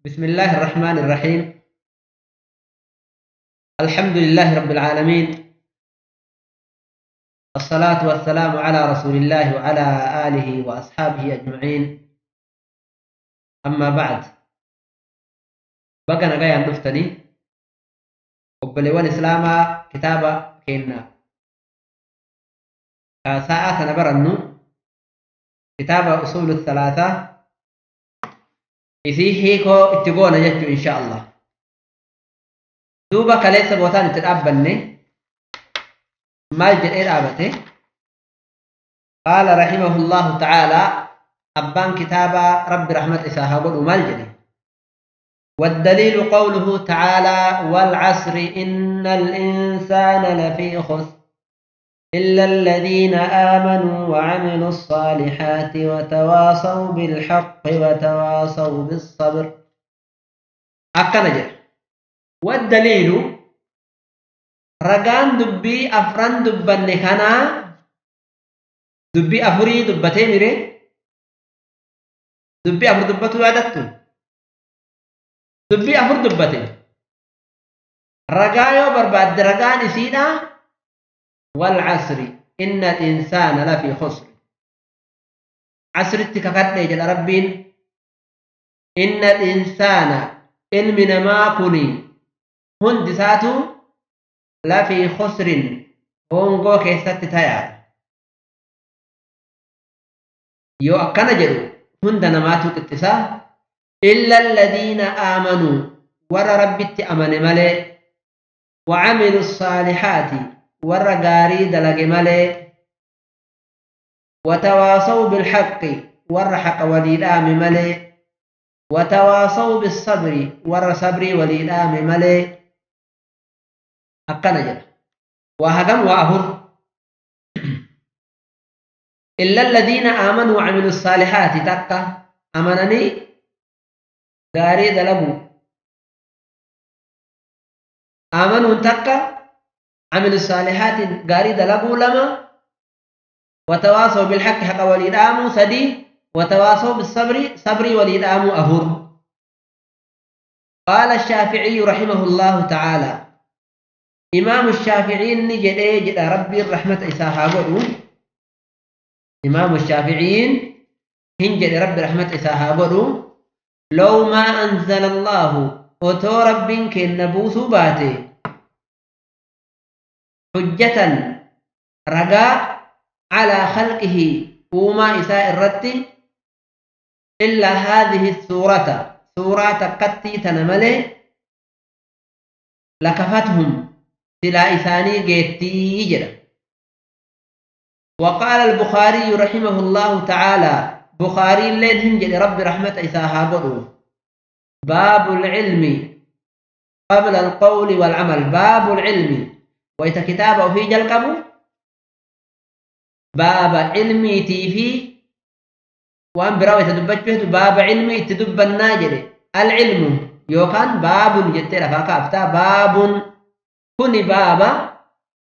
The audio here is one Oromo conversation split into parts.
بسم الله الرحمن الرحيم. الحمد لله رب العالمين، الصلاة والسلام على رسول الله وعلى آله وأصحابه أجمعين. أما بعد، بقنا جاي نفتني وبلوان إسلاما كتابة كينا ساعة نبرنو كتابة أصول الثلاثة إذا هيكو اتقونا جتو إن شاء الله. دوبا كليس بوتان تتقبلني مال جئر آبته. قال رحمه الله تعالى أبان كتابة رب رحمة إساها قلوا مال جئر. والدليل قوله تعالى والعصر إن الإنسان لفي خسر إلا الذين آمنوا وعملوا الصالحات وتواصوا بالحق وتواصوا بالصبر. أكنجر. والدليل رقان دبي أفران دبن كنا دبي أفري دبتي ميري دبي أفر دبتو عدتو دبي أفر دبتي رقايو برباد رقان إسينا والعصر إن الإنسان لفي خسر. عصر التكفت جل ربين إن الإنسان إن من ما كني هندساتو لفي خسر هونغو كيست تايا يو أكنا جلو هندنا ماتو تتسا إلا الذين آمنوا ور ربت أمن ملي وعملوا الصالحات ور غاري دلق ملي وتواصوا بالحق ور حق وليلام ملي وتواصوا بالصبر ور صبر وليلام ملي أكنا جل وهدم وأهر. إلا الذين آمنوا وعملوا الصالحات تكا أمنني غاري دلقوا آمنوا تكا عملوا الصالحات غاري دلقوا لما وتواصوا بالحق حق وليداموا سدي وتواصوا بالصبر صبر وليداموا أهر. قال الشافعي رحمه الله تعالى إمام الشافعي نجد ربي الرحمة إساها قدو إمام الشافعيين هنجد ربي رحمة إساها قدو لو ما أنزل الله أتو رب كنبوث باته حجة رجاء على خلقه وما إساء الرد إلا هذه السورة سورة قتي تنمله لكفتهم سلا إساني جيتي جرى. وقال البخاري رحمه الله تعالى بخاري اللين هنجل رب رحمة إساها قدو باب العلم قبل القول والعمل. باب العلم وإذا كتابه في جلقبه باب علمي تيفي وأن براوي تدبجه باب علمي تدب الناجر العلم يوكان باب جتر فكافتا باب كن باب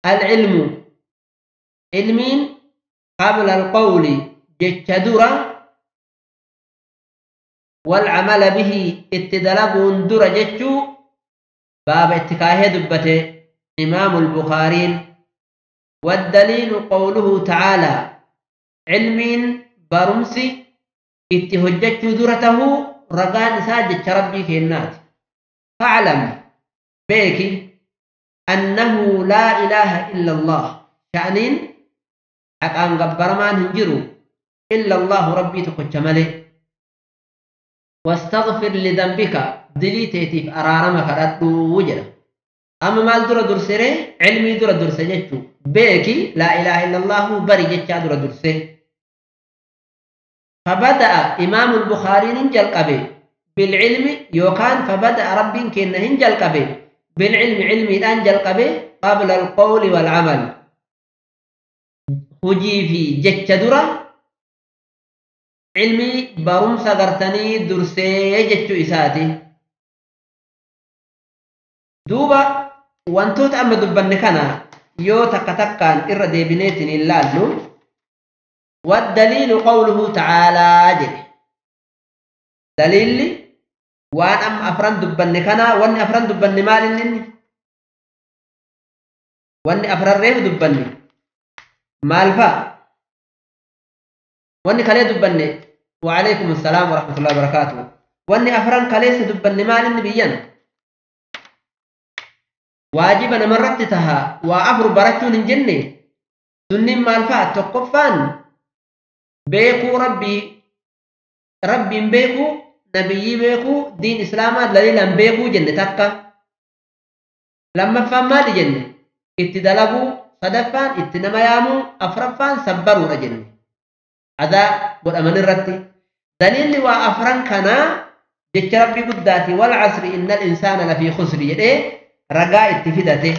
العلم علمين قبل القول جتدرا والعمل به اتدلقون در جتشو باب اتكاه دبته إمام البخاري. والدليل قوله تعالى علمين برمسي اتهجتشو درته رقان ساجد ربي كينات. فاعلم بيكي أنه لا إله إلا الله شأنين أقام قبرمان هنجروا إلا الله ربي تقجمله. واستغفر لذنبك دليتيتيف أرارمك ردو وجرة. أما مال درة درسره علمي درة درسه جتشو بيكي لا إله إلا الله بري جتشا درة درسه. فبدأ إمام البخاري ننجل قبي بالعلم يوكان فبدأ ربي كن هنجل قبي بالعلم علمي الأنجل قبي قبل القول والعمل هجي في جتشا درة علمي برمسا غرتني درسي جتشو إساتي. دوبا وانتوت أما دبن كنا يو تكتكان إرد بنيتن اللالو. والدليل قوله تعالى جل دليل waan amma afran dubbanne kana wanni afran dubbanne maal inni wanni afran reef dubbanne maal fa wanni kalee dubbanne wa alaykum assalam wa rahmatullahi wa barakatuh wanni afran kalee dubbanne maal inni biyyan waajiba namarratti taha waa afur barachuun hin jenne sunniin maal fa tokkoffaan beekuu rabbiin beekuu nabiyyi beekuu diin islaamaa daliilaan beekuu jenne takka lammaffaan maali jenne itti dalaguu sadaffaan itti nama yaamuu afraffaan sabbaruudha jenne adaa godhaman irratti daliilli waa afran kanaa jecha rabbii guddaati wal casri innal insaana lafii khusri jedhee ragaa itti fidate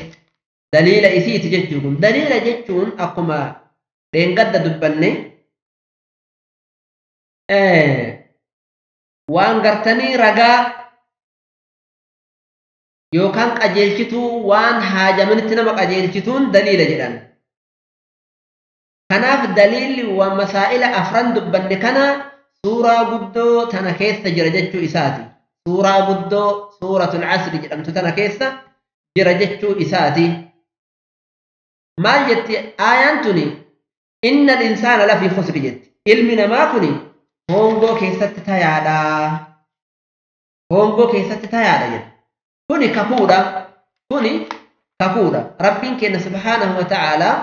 daliila isiiti jechuu kun daliila jechuun akkuma dheengadda dubbanne waan gartanii ragaa yookaan qajeelchituu waan haajamanitti nama qajeelchituun daliila jedhan kanaaf daliilli waan masaa'ila afran dubbanne kana suuraa guddoo tana keessa jira jechuu isaati suuraa guddoo suuratul casri jedhamtu tana keessa jira jechuu isaati maal jetti aayaan tuni innal insaana lafii khusri jetti ilmi namaa kuni hongoo keessatti tayaadha hongoo keessatti tayaadha jedha kuni kakuudha rabbiin keenya subhaanahu wa ta'aalaa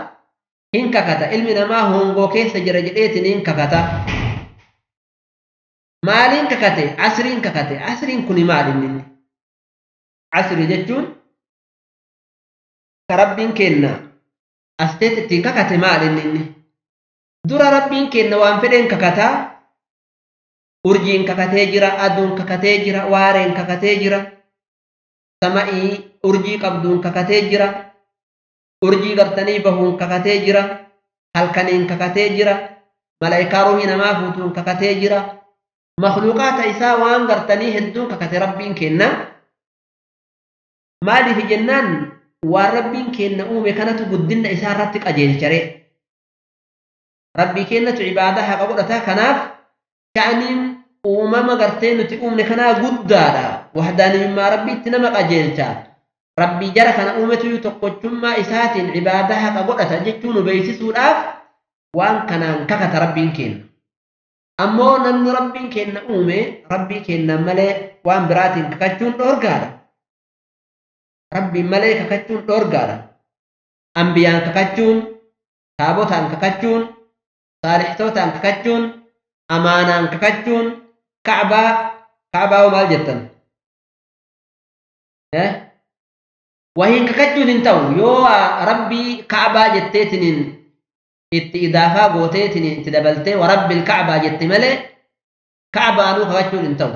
hin kakata ilmi namaa hongoo keessa jira jedheetiin hin kakata maaliin kakate asriin kakate asriin kuni maalinni asri jechuun ka rabbiin keenya asteet ittiin kakate maalinni dura rabbiin keenya waan fedheen kakataa urjiin kakatee jira aduun kakatee jira waareen kakatee jira sama'ii urjii qabduun kakatee jira urjii gartanii bahuun kakatee jira halkaniin kakatee jira malaa'ikaa ruuhii namaa fuutuun kakatee jira makhluuqaata isaa waan gartanii hedduun kakate rabbiin keenya maaliif jennaan waan rabbiin keenya uume kanatu guddinna isaa irratti qajeelchare rabbii keenyatu ibaadaa haqa godhata kanaaf sha'aniin uumama gartee nuti uumne kanaa guddaadha wahdaaniyummaa rabbiitti nama qajeelcha rabbii jara kana uumetu tokkochummaa isaatiin ibaadaa haqa godhata jechuu nu beeksisuudhaaf waan kanaan kakata rabbiin keenya ammoo namni rabbiin keenya uume rabbii keenya malee waan biraatiin kakachuun dhoorgaadha rabbiin malee kakachuun dhoorgaadha ambiyaan kakachuun taabotaan kakachuun saalixtootaan kakachuun amaanaan kakachuun ka'baa maal jettan wahiin kakachuun hin ta'u yoo rabbii ka'baa jetteetiniin itti idaafaa gooteetiniin itti dabaltee warabbil ka'baa jette malee ka'baanuu kakachuun hin ta'u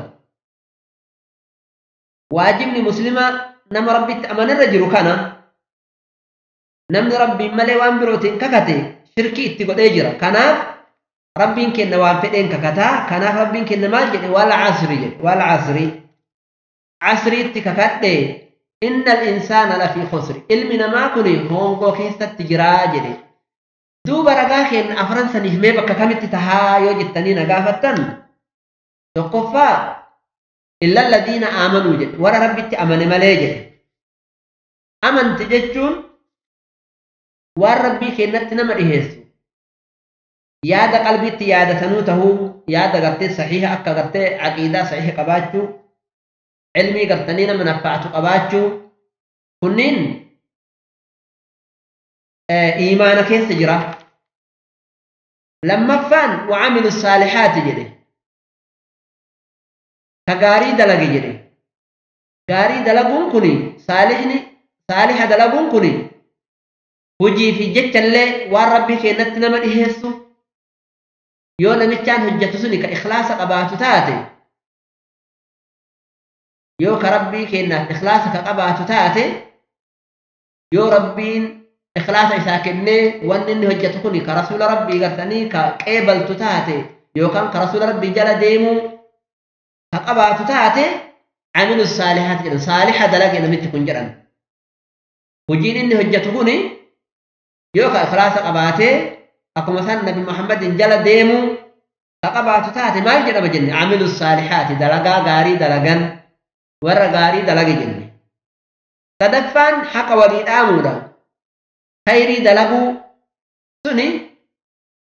waajibni muslimaa nama rabbitti amanirra jiru kana namni rabbiin malee waan birootiin kakate shirkii itti godhee jira kanaaf rabbiin keenya waan fedheen kakataa kanaaf rabbiin keenya maal jedhe wal casri jedhe wal casri casriitti kakadhe innal insaana lafii khusri ilmi namaa kun hongoo keessatti jiraa jedhe duuba ragaa keenya afran saniif mee bakka kamitti tahaa yoo jettanii na gaafattan tokkoffaa illa alladhiina aamanuu jedhe warra rabbitti amane malee jedhe amanti jechuun waan rabbii keenyatti nama dhiheessu yaada qalbiitti yaadatanuu tahuu yaada gartee sahiha akka gartee aqiidaa sahiha qabaachuu ilmii gartanii nama naffaatu qabaachuu kunniin iimaana keessa jira lammaffaan wa'amilu saalihaati jedhe ka gaarii dalage jedhe gaarii dalaguun kuni saaliha dalaguun kuni hujii fi jechallee waan rabbii keenyatti nama dhiheessu yoo namichaan hojjetu suni ka ikhlaasa qabaatu taate yoo ka rabbii keenyaaf ikhlaasa ka qabaatu taate yoo rabbiin ikhlaasa isaa kennee wanni inni hojjetu kuni ka rasuula rabbii gartanii ka qeebaltu taate yookaan ka rasuula rabbii jala deemuu ka qabaatu taate amilu saalihaati jedhan saaliha dalage namichi kun jedhan hojiin inni hojjetu kuni yoo ka ikhlaasa qabaatee akkuma san nabi muhammadin jala deemuu ka qabaatu taate maal jedhama jenne amilu saalihaati dalagaa gaarii dalagan warra gaarii dalage jenne. Sadaffaan haqa walii dhaamuudha. Khayrii dalaguu suni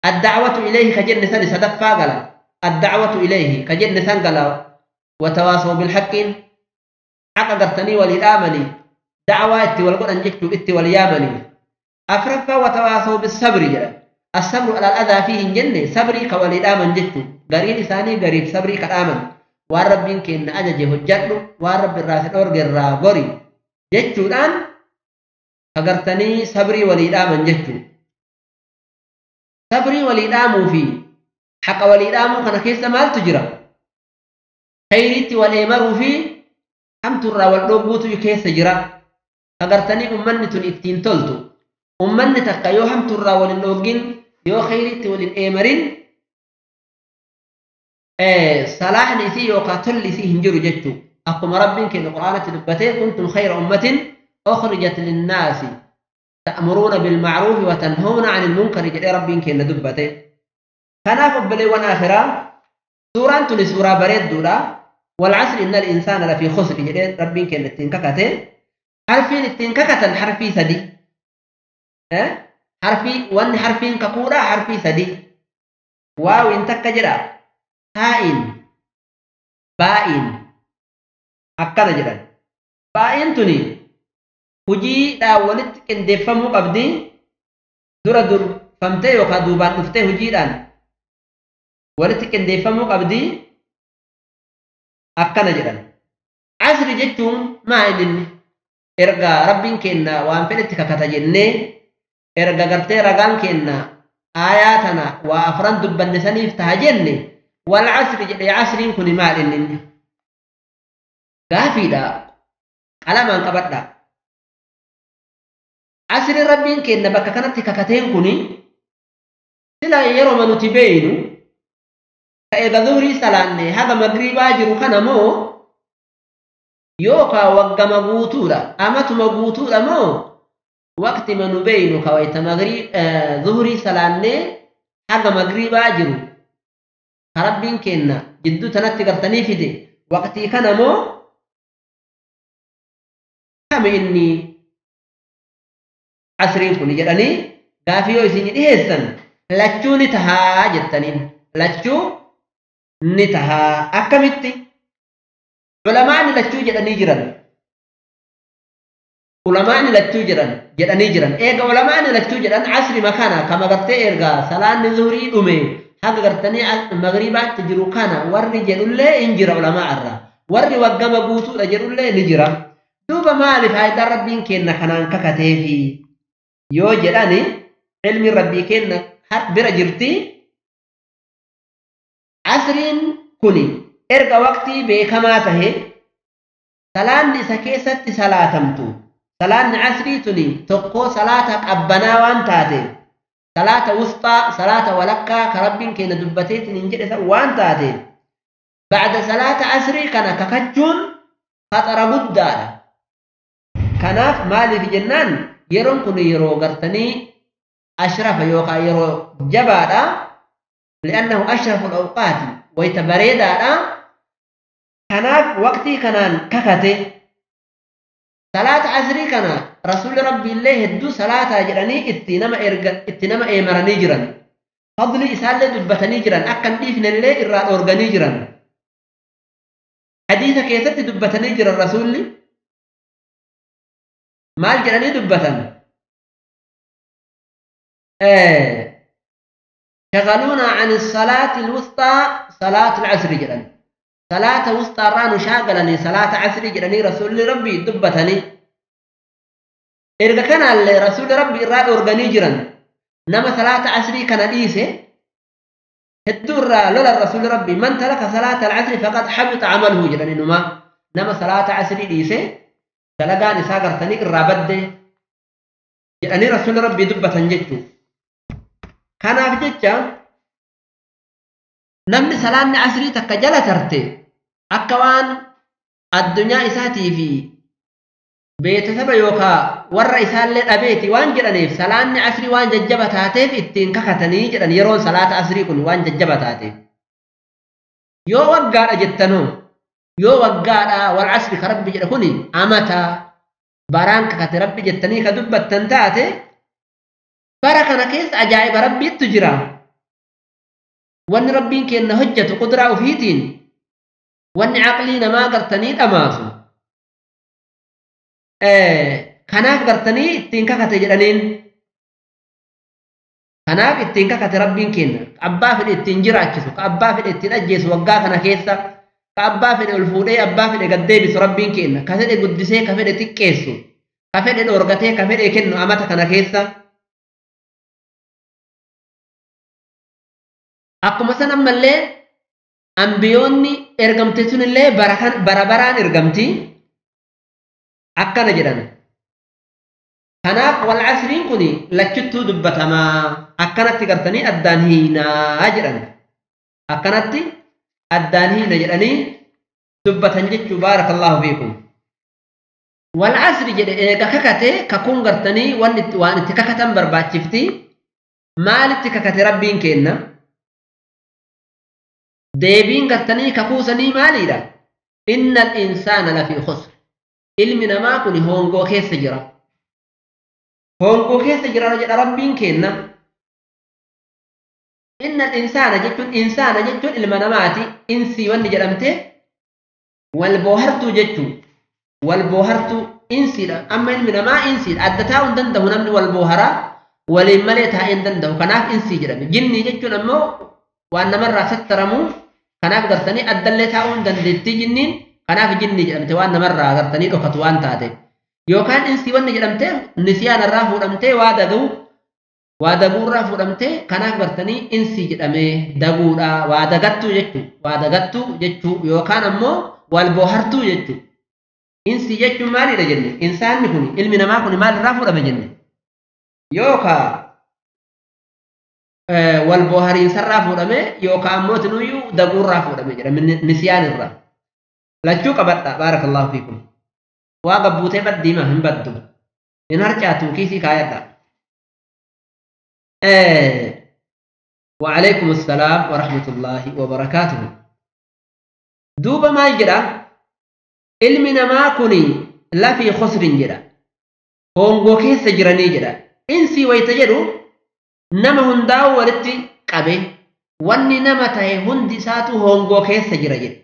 الدعوة إليه كجن سن صدفا قلا الدعوة إليه كجن سن قلا وتواصوا بالحق حق قرتني وللآمني دعوة اتي والقرآن أنجكت اتي واليامني أفرفا وتواصوا بالصبر جلا الصبر على الأذى فيه جنة صبري كوللآمن جكت قريب ثاني قريب صبري كالآمن والرب يمكن أججه الجد والرب الراسل أورج الرابوري جكت الآن فقرتني صبري وللآمن جكت صبري وليدامو في حق وليدامو كان كيس مال تجرا خيرتي والامر في حمت الرا والدوبوت كيس جرا اغرتني امنت الاتين تلتو امنت تقيو حمت الرا والنوغين يو خيرتي والامرين صلاح نسي يو قاتل لسي هنجرو جتو اقم ربك القران تدبته كنتم خير امه اخرجت للناس تأمرون بالمعروف وتنهون عن المنكر جدي ربين كن دبته كان قبل واخرا سورة تلي سورة بريد دولا والعصر إن الإنسان لفي خسر جدي ربين كن التنككته حرفين التنككة حرفي سدي حرفي وان حرفين كقورا حرفي سدي واو انتك جرا هائن بائن أكنا جرا بائن تني hujii walitti qindeeffamuu qabdi dura durfamtee yookaan duubaan dhuftee hujiidhaan walitti qindeeffamuu qabdi akkana jedhan. Asri jechuun maal inni erga rabbiin kenna waan fedhetti kakata jennee erga gartee ragaan kenna aayaa tana waa afran dubbanne saniif taha jenne wal asri jedhee asriin kun maal inni gaafiidha qalamaan qabadha. Asri rabbiin kenna bakka kanatti kakateen kuni sila yeroo manuti beeynu ta'ee dhuhrii salaanne haga magriibaa jiru kana moo yookaan waggama guutuudha amatuma guutuudha moo waqti manu beeynu kawayta dhuhrii salaanne haga magriibaa jiru rabbiin kenna jidduu tanatti gartanii fide waqtii kana moo kam inni asriin kun jedhanii gaafii yoo isin dhiheessan lachuu ni tahaa jettaniin lachuu ni tahaa akkamitti ulamaani lachuu jedhanii jiran ulamaani lachuu jedhanii jiran eega ulamaani lachuu jedhan asri makana kama gartee erga salaanni zuhurii dhume haga gartanii magriibaatti jiru kana warri jedhullee in jira ulamaa irra warri waggama guutuudha jedhullee ni jira duuba maaliif faayidaa rabbiin kenna kanaan kakateefi yoo jedhani ilmi rabbii kenna bira jirti asriin kuni erga waqtii beekamaa tahe salaanni isa keessatti salaatamtu salaanni asrii tuni tokko salaata qabbanaa waan taate salaata wusxaa salaata walakkaa ka rabbiin kenna dubbateetiin hin jedhe waan taate ba'da salaata asrii kana kakachuun khaxara guddaadha kanaaf maaliif jennaan yeroon kun yeroo gartanii ashrafa yookaan yeroo jabaadha li'annahu ashrafu al-awqaati wayta bareedaadha kanaaf waqtii kanaan kakate salaata asrii kana rasuulli rabbiillee hedduu salaataa jedhanii itti nama eemaranii jiran fadli isaallee dubbatanii jiran akka hin dhiifnellee irraa dhoorganii jiran hadiisa keessatti dubbatanii jiran rasuulli maal jedhanii dubbatan شغلونا عن الصلاة الوسطى صلاة العصر جدًا صلاة وسطى رانو شاغلني صلاة عصر جدني رسول ربي دبتني إرجع كان رسول ربي إراد أورجاني جرًا نما صلاة عصر كان ديسه الدور لولا رسول ربي من ترك صلاة العصر فقد حبط عمله جدًا نما صلاة عصر ديسه دلقاني ساقرتني الرابد jedhanii rasuulli rabbii dubbatan jechuudha. Kanaaf jecha namni salaanni asrii takka jala tarte akka waan addunyaa isaatii fi beetasaba yookaan warra isaallee dhabeeti waan jedhaniif salaanni asrii waan jajjaba taateef ittiin kakatanii jedhan yeroon salaata asrii kun waan jajjaba taateef. Yoo waggaadha jettanoo يو وقادا والعصر كربي جدكوني أمتا برانك كتربي جتني كدبت تنتاتي بركنا كيس أجايب ربي تجرى وان ربين كأن هجة قدرة وفيتين وان عقلين ما قرتني أماسو كناف قرتني تنكا كتجرانين كناف تنكا كتربين كأن أبا في التنجر أجسو كأبا في التنجس وقا كنا كيسا كأبا في الفودي أبا في القدي بس ربين كأن كفر قدسي كفر تكيسو كفر الأورغتي كفر كأنه أمتا كنا كيسا akkuma san ammallee ambiyoonni ergamte sunillee barabaraan ergamti akkana jedhan kanaaf wal asriin kun lachuttuu dubbatamaa akkanatti gartanii addaan hiinaa jedhan akkanatti addaan hiina jedhanii dubbatan jechuu baarakallahu fiikum wal asri jedhe eega kakate kakuun gartanii waan itti kakatan barbaachifti maalitti kakate rabbiin kenna deebiin gartanii kakuusanii maaliidha innal insaana lafii khusr ilmi namaa kun hongoo keessa jira hongoo keessa jira jedha rabbiin kenna innal insaana jechuun ilma namaati insii wanni jedhamte wal boohartuu jechuu wal boohartuu insiidha amma ilmi namaa insiidha adda taa'uu hin danda'u namni wal booharaa waliin malee taa'ee hin danda'u kanaaf insii jedhame jinnii jechuun ammoo waan namarraa sattaramu kanaaf gartanii addallee taa'uu hin dandeettii jinniin kanaaf jinnii jedhamte waan namarraa gartanii dhokatu waan taate yookaan insii wanni jedhamte nisyaanarraa fuudhamtee waa daguurraa fuudhamtee kanaaf gartanii insii jedhamee daguudha waa dagattuu jechuu yookaan ammoo wal boohartuu jechuu insii jechuun maalidha jenne insaanni kun ilmi namaa kun maalirraa fuudhame jenne yookaan wal boohariinsarraa fuudhame yookaan ammoo tinuyyuu daguurraa fuudhame jedhame nisyaanirraa lachuu qabadha baarakallahu fiikum waa gabbuutee baddiima hin baddu hin harcaatu kiisii kaayadha وعليكم السلام ورحمة الله وبركاته دوبا ما يجرى علمنا ما كوني لا في خسر جرى هونغو كيس جراني جرى إنسي ويتجروا نما هنداو ولتي قبه واني نما تهي هندي ساتو هونغو كيس جرى جرى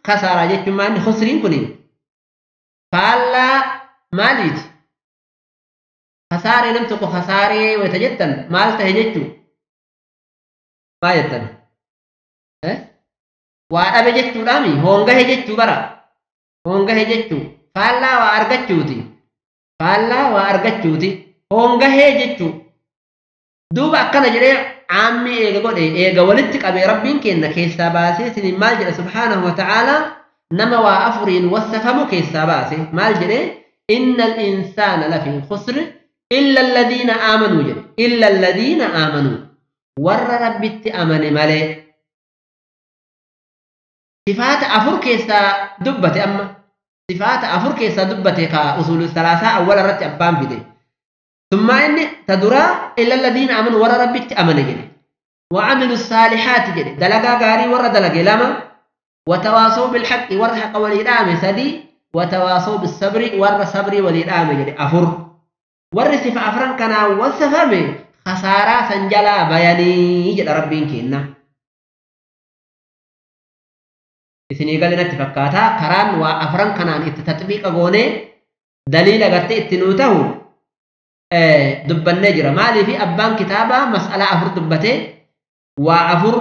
خسارة جتمان خسرين كوني فالا ماليت خسارة لم تكن خسارة ويتجتن مال تهجتو ما يتن وأبى جتو رامي هونغا هجتو برا هونغا هجتو فالا وأرجتوتي هونغا هجتو دوبا كنا جري عامي إيجا ولدتك أبي ربين كنا كيسا باسي سنين مال جري سبحانه وتعالى نما وأفرين وصفمو كيسا باسي مال جري إن الإنسان لفي خسر إلا الذين آمنوا ور ربت أمن ملي صفات أفر كيسا دبت أما صفات أفر كيسا دبت كأصول الثلاثة أول رت أبان بدي ثم إن تدرى إلا الذين آمنوا ور ربت أمن جدي وعملوا الصالحات جدي دلقا غاري ور دلقا لما وتواصوا بالحق ور حق والإرام سدي وتواصوا بالصبر ور صبر والإرام جدي أفر ورث فأفرن كنا وصفمه خسارة سنجلا بياني جد ربين كنا إسني قال لنا تفكاتا كران وأفرن كنا التطبيق قوني دليل قرت اتنوته دب النجرة مالي في أبان كتابة مسألة أفر دبته وأفر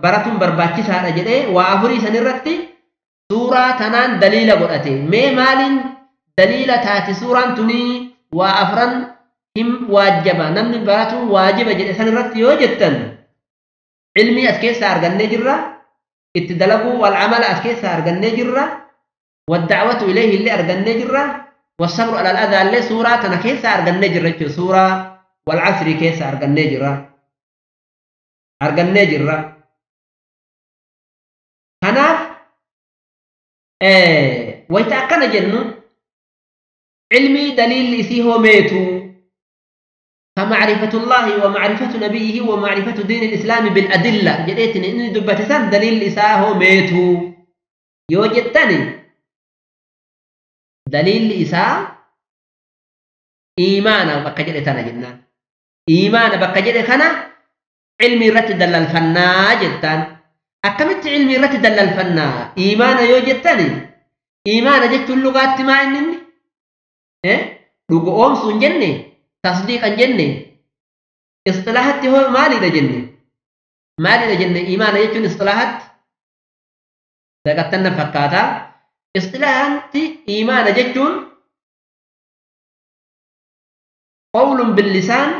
براتم برباكي سارة جده وأفري سنرتي سورة تنان دليل قرأته مال دليل تاتي سورة تني وأفرن هم واجبا نمني براتو واجبا جد سن رت يوجدتن علمي أسكي سارغن نجرة اتدلقوا والعمل أسكي سارغن نجرة والدعوة إليه اللي أرغن نجرة والصبر على الأذى اللي سورة تنكي سارغن نجرة سورة والعصر كي سارغن نجرة أرغن نجرة هنا ويتأكد جنو علمي دليل لسيه ميتو فمعرفة الله ومعرفة نبيه ومعرفة دين الإسلام بالأدلة جديتني إني دبتسان دليل إساه ميتو يوجدتني دليل إساه إيمانا بقى جدتنا جنان إيمانا بقى جدتنا علمي رت دل الفنا جدتان أكملت علمي رت دل الفنا إيمانا يوجدتني إيمانا جدت اللغات ما إنني إيه لغو أمس جنة تصديقا جنة اصطلاحات هو مالي دا جنة مالي دا جنة إيمانا يجون اصطلاحات دقتنا فكاتا اصطلاحات إيمانا جدون قول باللسان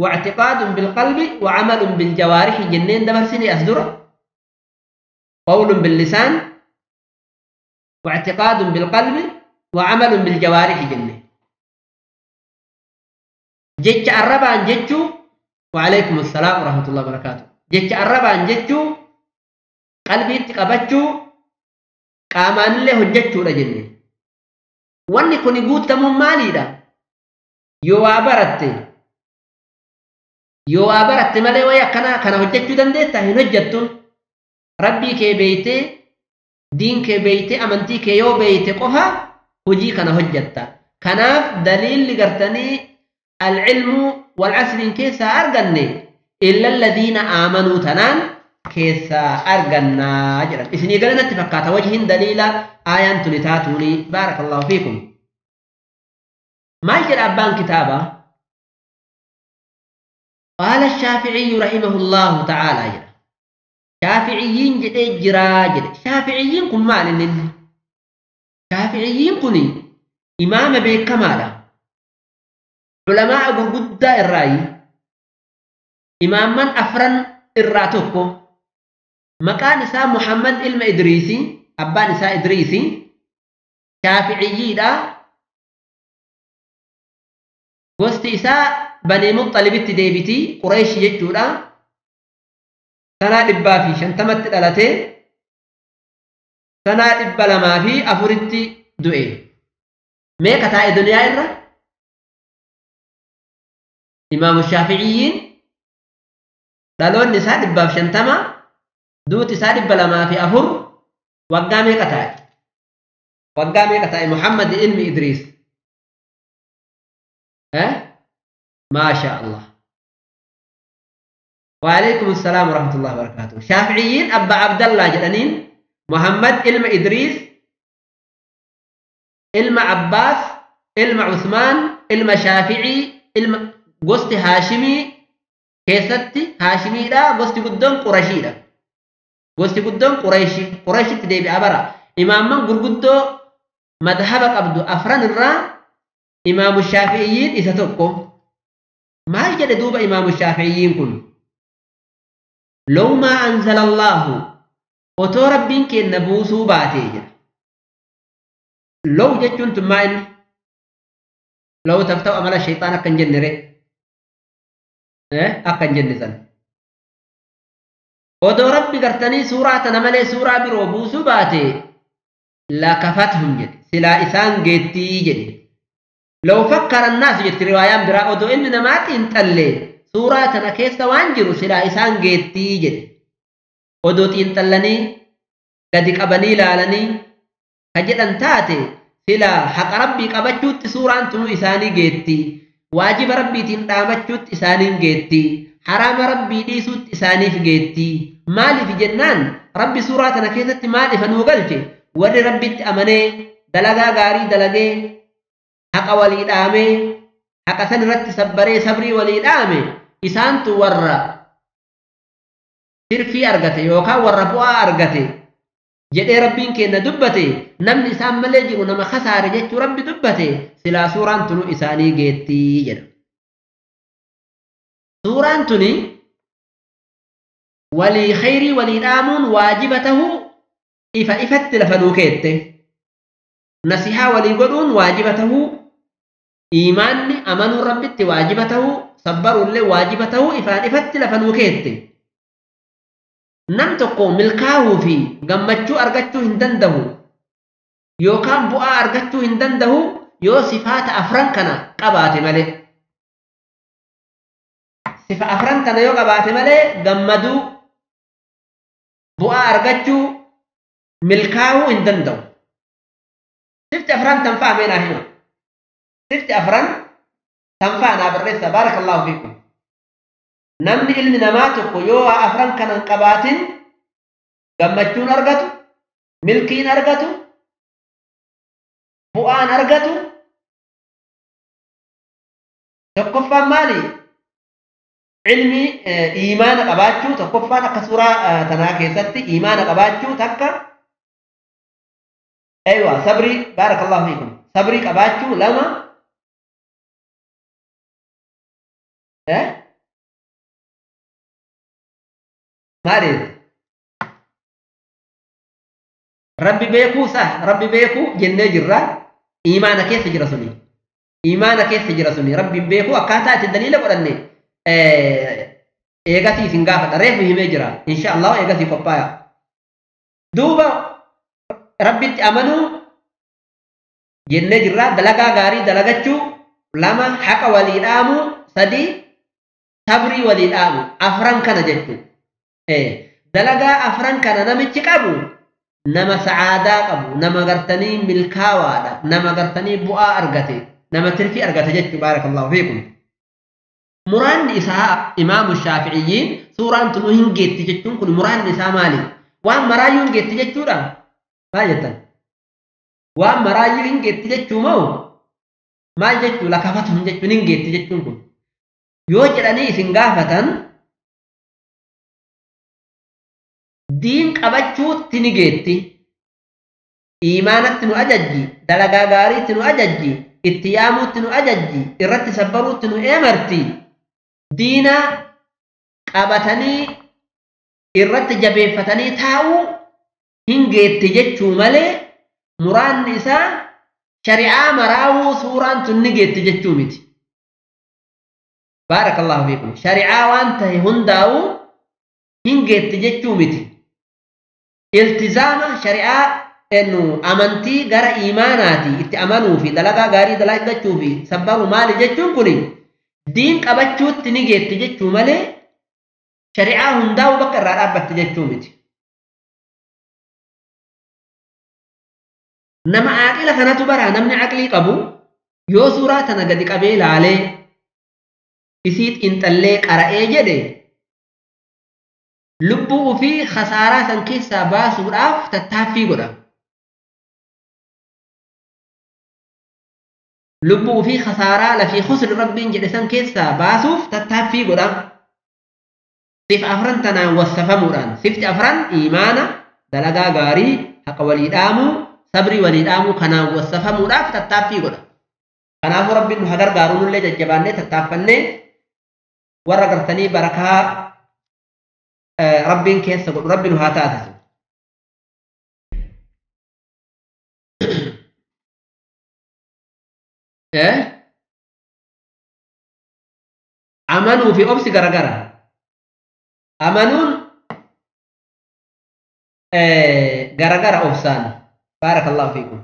واعتقاد بالقلب وعمل بالجوارح جنين دبر سني أصدر قول باللسان واعتقاد بالقلب وعمل بالجوارح جنين جج الربان ججو وعليكم السلام ورحمة الله وبركاته جج الربان ججو قلبي تقبجو قامان له ججو لجنين واني كوني قوت تمام مالي دا yoo abaratte malee waya kana hojjechuu dandeetta hin hojjettu rabbii kee beeyte diin kee beeyte amantii kee yoo beeyte qofa hojii kana hojjetta kanaaf daliilli gartanii alcilmu walcasriin keessaa arganne illa alladhiina aamanuu tanaan keessaa argannaa jedhan isinii galanatti fakkaata wajhiin daliila aayaan tuni taatuuni baarakallahu fiikum ما يجري أبان كتابة قال الشافعي رحمه الله تعالى جرى شافعيين جراجر شافعيين كن مال شافعيين كني إمام بيك كمالا علماء قرقود الرأي إمام من أفرن الراتوكو مكان نساء محمد إلما إدريسي أبا نساء إدريسي شافعيين gosti isaa Banii Muxxalibitti deebiti Quraysh jechuudha sanaa 150tti dhalate sanaa 204tti du'e meeqa taa'e duniyaa irra Imaamu Shaafi'iyyiin dhaloonni isaa 150 duuti isaa 204 waggaa meeqa taa'e Muhammad ilmi Idriis ما شاء الله وعليكم السلام ورحمة الله وبركاته شافعيين أبا عبد الله جلانين محمد إلما إدريس إلما عباس إلما عثمان إلما شافعي إلما قصت هاشمي كيستي هاشمي لا قصت قدام قرشي لا قصت قدام قريشي تديبي أبرا إمام من قرقدو مذهبك أبدو أفران الرا إمام الشافعيين إذا تقوم ما يجد دوب إمام الشافعيين كن لو ما أنزل الله وتو ربين كي نبوسو باتي لو جتون تمائن لو تفتو أمال الشيطان أكن جنري أكن جنزن وتو ربي قرتني سورة نمالي سورة بروبوسو باتي لا كفتهم جد سلا إسان جيتي جد لو فكر الناس جت روايان برا أدو إن نمات إنتلي سورة تنكيس وانجرو سلا إسان جيتي جد أدو تنتلني قدك أبني لالني هجد أنتاتي سلا حق ربي قبجوت سورة أنتم إساني جيتي واجب ربي تنتامجوت إساني جيتي حرام ربي ديسوت إساني في جيتي مالي في جنان ربي سورة تنكيست مالي فنوغلتي ور ربي تأمني دلغا غاري دلغي حق ولي دامي حق سنرت سبري صبري ولي دامي إسان تور سرفي أرغتي يوكا وربوا أرغتي جدي ربين كينا دبتي نمني إسان ملجي ونما خسار جيتو ربي دبتي سلا سوران تنو إساني جيتي جد سوران تني ولي خيري ولي دامون واجبته إفت لفنوكيته نصيحة ولي قدون واجبته إيماني أمن ربت واجبته صبر اللي واجبته إفت لفنوكيته نمتقو ملكاو في قمتشو أرغتشو هندنده يو كان بؤا أرغتشو هندنده يو صفات أفرنكنا قبات ملك sifa afran tana yoo qabaate malee gammaduu bu'aa argachuu milkaa'uu hin danda'u. Sifti afran tanfaa meenaa hima. Sifti afran tanfaa naa barreessa baarakallahu fiikum. Namni ilmi namaa tokko yoo afran kanan qabaatin gammachuun argatu, milkiin argatu, bu'aan argatu. Tokkoffaan maali? Ilmi iimaana qabaachuu, tokkoffaan akka suuraa tanaa keessatti iimaana qabaachuu takka sabrii baarakallahu fiikum. Sabrii qabaachuu lama maaliif? Rabbi beekuu isaa rabbi beekuu jennee jirra. Iimaana keessa jira suni. Iimaana keessa jira suni. Rabbiin beekuu akkaataa itti daliila godhanne eegasii isin gaafadha. Reefu himee jira. Insha Allah eegasii qophaaya. Duuba rabbitti amanuu jennee jirra. Dalagaa gaarii dalagachuu lama haqa walii dhaamuu sadii sabrii walii dhaamuu afran kana jechuudha. Dalagaa afran kana namichi qabu nama sa'aadaa qabu nama gartanii milkaawaadha nama gartanii bu'aa argate nama tirfii argate jechuudha. Baarakallahu fiikum. Muraanni isaa imaamu shaafi'iyyiin suuraan tunu hin geetti jechuun kun muraanni isaa maali? Waan maraayyuu hin geetti jechuudha. Maal jettan? Waan maraayyuu hin geetti jechuu moo maal jechuu lakafatu jechuun hin geetti jechuun kun yoo jedhanii isin gaafatan diin qabachuutti ni geetti. Iimaanatti nu ajajji, dalagaa gaariitti nu ajajji, itti yaamuutti nu ajajji, irratti sabbaruutti nu eemarti. Diina qabatanii irratti jabeeffatanii taa'uu hin geetti jechuu malee muraanni isaa shari'aa maraawuu suuraan tun ni geetti jechuu miti. Baarakallahu fiikum. Shari'aa waan ta'e hundaa'uu hin geetti jechuu miti. Iltizaama shari'aa ennu amantii gara iimaanaati itti amanuu fi dalagaa gaarii dalagachuu fi sabbaru maali jechuun kun diin qabachuutti ni geetti jechuu malee shari'aa hundaa'uu bakka irraa dhaabbatti jechuu miti. Nama aqila kanatu bara namni aqlii qabu yoo suuraa tana gadi qabee laalee isiit intallee qara'ee jedhe lubbuu fi khasaaraa san keessaa baasuudhaaf tattaaffii godha. Lubbuu fi khasaaraa lafii khusri rabbiin jedhe san keessaa baasuuf tattaaffii godha. Sif afran tanaan wassafamuudhaan sifti afran iimaana dalagaa gaarii haqa walii dhaamuu sabrii walii dhaamuu kanaan wassafamuudhaaf tattaaffii godha. Kanaafuu rabbiin nu gargaaru nullee jajjabaannee tattaaffannee warra gartanii barakaa rabbiin keessa godhu rabbi nu haa taasisu. Amanuu fi obsi garagara. Amanuun garagara obsaan. Barakallahu fiikum.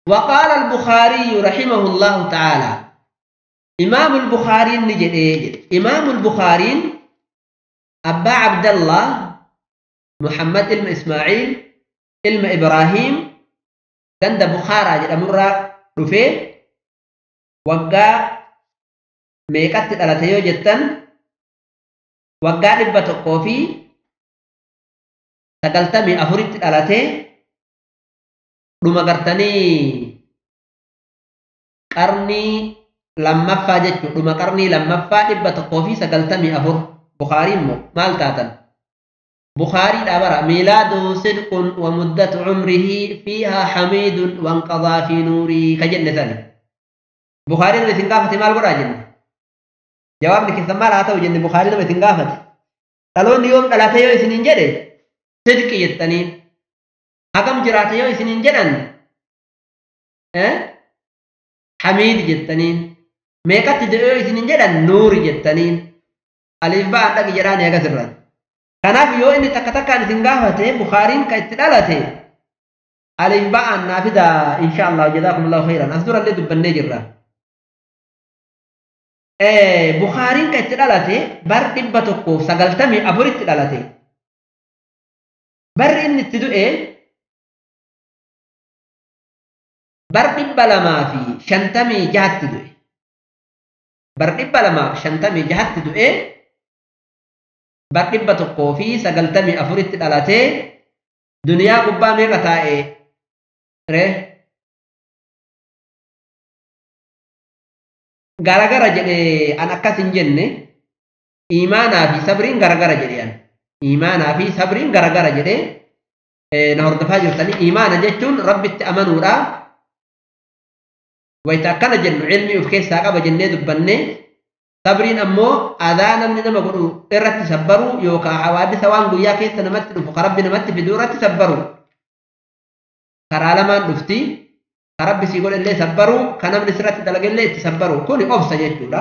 وقال البخاري رحمه الله تعالى إمام البخاري نجد إمام البخاري أبا عبد الله محمد إلما إسماعيل إلما إبراهيم كان بخارى جد مرة رفي وقا ميقات الالتيو جتن وقا نبت القوفي تقلتمي أفريت الالتي لما قرتني قرني لما فاجت لما قرني لما فاجت بتقوفي سقلتمي أفر بخاري مال تاتن بخاري الأبرة ميلاده صدق ومدة عمره فيها حميد وانقضى في نوري كجنة ثاني بخاري لما تنقافت مال قرى جنة جواب لك الثمال هاتو جنة بخاري لما تنقافت تلون يوم تلاتيو سنين جده صدق يتنين Hagam jiraate yoo isinin jedhan Hamiid jettaniin meeqatti yoo isinin jedhan Nuuri jettaniin alif ba'aan dhaqi jedhaan eegas irraan. Kanaaf yoo inni takka takkaan isin gaafate Bukaariin ka itti dhalate alif ba'aan naafida insha Allah jazaakumullahu khairan as durallee dubbannee jirra. Bukhaariin kan itti dhalate bar 194 itti dhalate. Barri inni itti du'e bar 256 itti du'e. Bar 256 itti du'e. Bar 194 itti dhalate. Duniyaa gubbaa meeqa taa'e? Garagara jedhe an akkas hin jenne imaanaa fi sabriin garagara jedhe an imaanaa fi sabriin garagara jedhe na hordofaa jirtanii imaana jechuun rabbitti amanuudha wayita akkana jennu ilmii of keessaa qaba jennee dubbanne sabriin ammoo adaa namni nama godhu irratti sabbaru yookaan hawaadisa waan guyyaa keessa namatti dhufu rabbi namatti fiduu irratti sabbaru karaa lamaan dhufti rabbi si godhe illee sabbaru kan namni sirratti dalage illee itti sabbaru kuni obsa jechuudha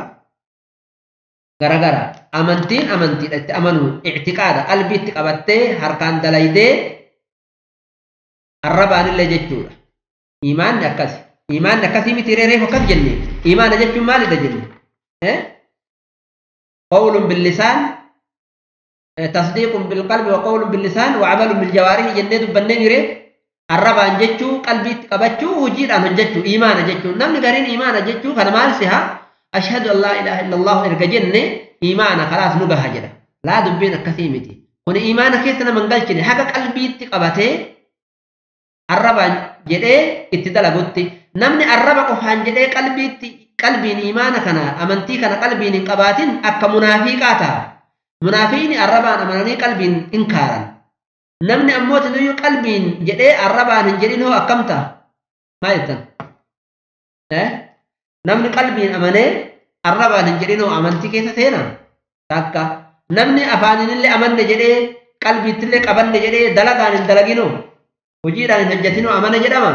garagara amantiin amantiidha itti amanuu i'tiqaada qalbiitti qabattee harkaan dalaydee arrabaan illee jechuudha imaanni akkasii miti reereef akkas jenne imaana jechuun maalidha jenne qawlun billisaan tasdiiqun bilqalbi wa qawlun billisaan wa amalun biljawaarihi jennee dubbannee jiree arrabaan jechuu qalbiitti qabachuu hojiidhaan hojjechuu imaana jechuu namni gariin imaana jechuu kana maal siha ashhadu an laa ilaaha illallah erga jenne imaana kalaas nu gaha jedha laa dubbiin akkasii miti kun imaana keessa nama hin galchine haga qalbiitti qabatee arrabaan jedhee itti dalagutti namni arraba qofaan jedhee qalbiin imaana kana amantii kana qalbiin hin qabaatin akka munaafiqaa ta'a munaafiqni arrabaan amananii qalbiin inkaaran namni ammoo tinuyyuu qalbiin jedhee arrabaan hin jedhin hoo akkam ta'a maal jettan namni qalbiin amanee arrabaan hin jedhin hoo amantii keessa seenaa takka namni afaaninillee amanne jedhee qalbiittillee qabanne jedhee dalagaan hin dalaginoo hojiidhaan hin hojjetinoo amana jedhama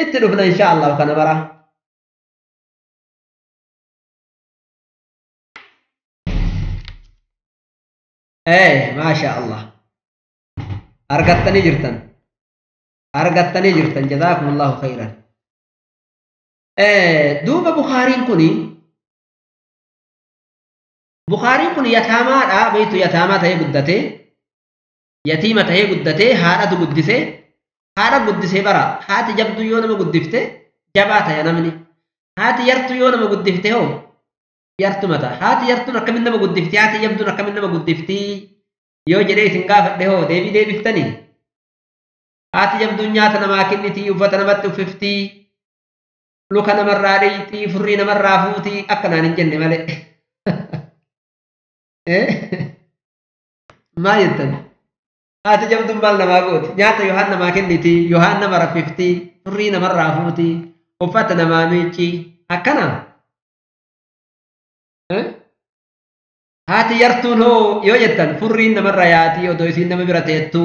itti dhufna insha Allah kana bara maasha Allah argattanii jirtan jazaakumullahu khairan duuba Bukhaariin kun yataamaadha beeytu yataamaa ta'ee guddate yatiima ta'ee guddate haadhatu guddisee bara haati jabdu yoo nama guddifte jabaa ta'e namni haati yartu yoo nama guddifte hoo yartu mata haati yartuun akkamiin nama guddifti haati jabduun akkamiin nama guddifti yoo jedhee isin gaafadhe hoo deebiftanii haati jabduun nyaata namaa kenniti uffata namatti uffifti luka namarraa dheeyti furrii namarraa fuuti akkanaan hin jenne malee maal jettan haati jabduun maal namaa gooti nyaata yoohaan namaa kenniti yoohaan nama raffifti furrii namarraa fuuti uffata namaa miicci akkana haati yartuun hoo yoo jettan furriin namarra yaati odoo isiin nama bira teettu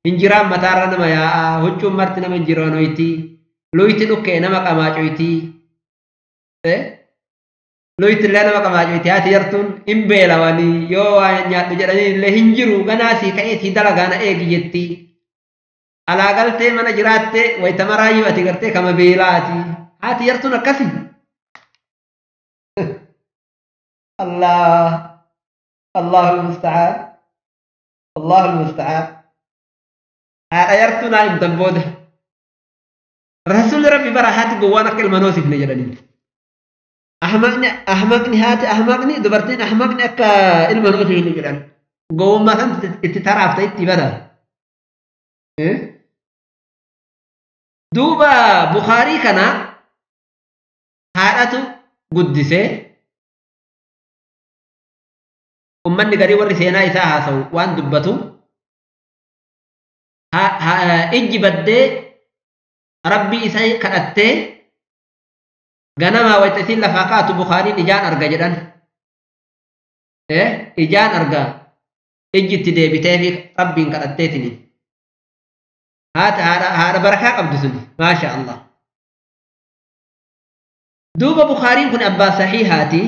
injiraan mataarra nama yaa'a huccuun marti nama injiraanoyti loyti dhukkee nama qamaacoyti loyti illee nama qamaacoyti haati yartuun hin beelawanii yoo waa nyaadhu jedhanii illee hin jiru ganaasii ka'eetii dalagaana eegi jetti alaa galtee mana jiraatte wayita maraayyuu ati gartee kama beelaati haati yartuun akkasi الله المستعان هذا يرتنا يمتن بوده رسول ربي براحات قوانا كلمة نوسف نجرني أحمقني هاتي أحمقني دبرتين أحمقني أكا إلما نوسف نجرن قوم ما كنت اتترعف تيتي بدا دوبا بخاري كنا هاتو قدسي ummanni garii warri seenaa isaa haasa'u waan dubbatu ijji baddee rabbii isaa kadhattee ganamaa wayita isiin lafaa kaatu Bukhaariin ijaan arga jedhan ijaan arga ijji itti deebitee fi rabbiin kadhatteetini haadha barakaa qabdu suni maasha Allah duuba Bukhaariin kun abbaa sahiihaati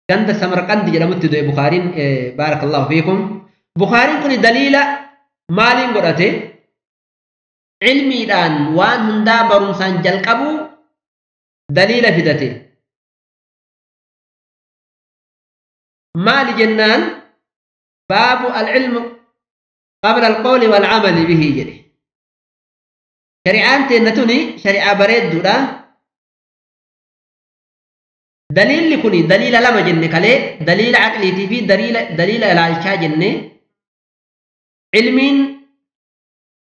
ganda Samarqandi jedhamutti du'e Bukhaariin baarakallahu fiikum Bukhaariin kun daliila maaliin godhate ilmiidhaan waan hundaa barumsaan jalqabu دليل فدته مال جنان باب العلم قبل القول والعمل به جدي شريعان تنتوني شريعة بريد دودا دليل لكني دليل لما جنة كله دليل عقلي في دليل الالشا جنة علمين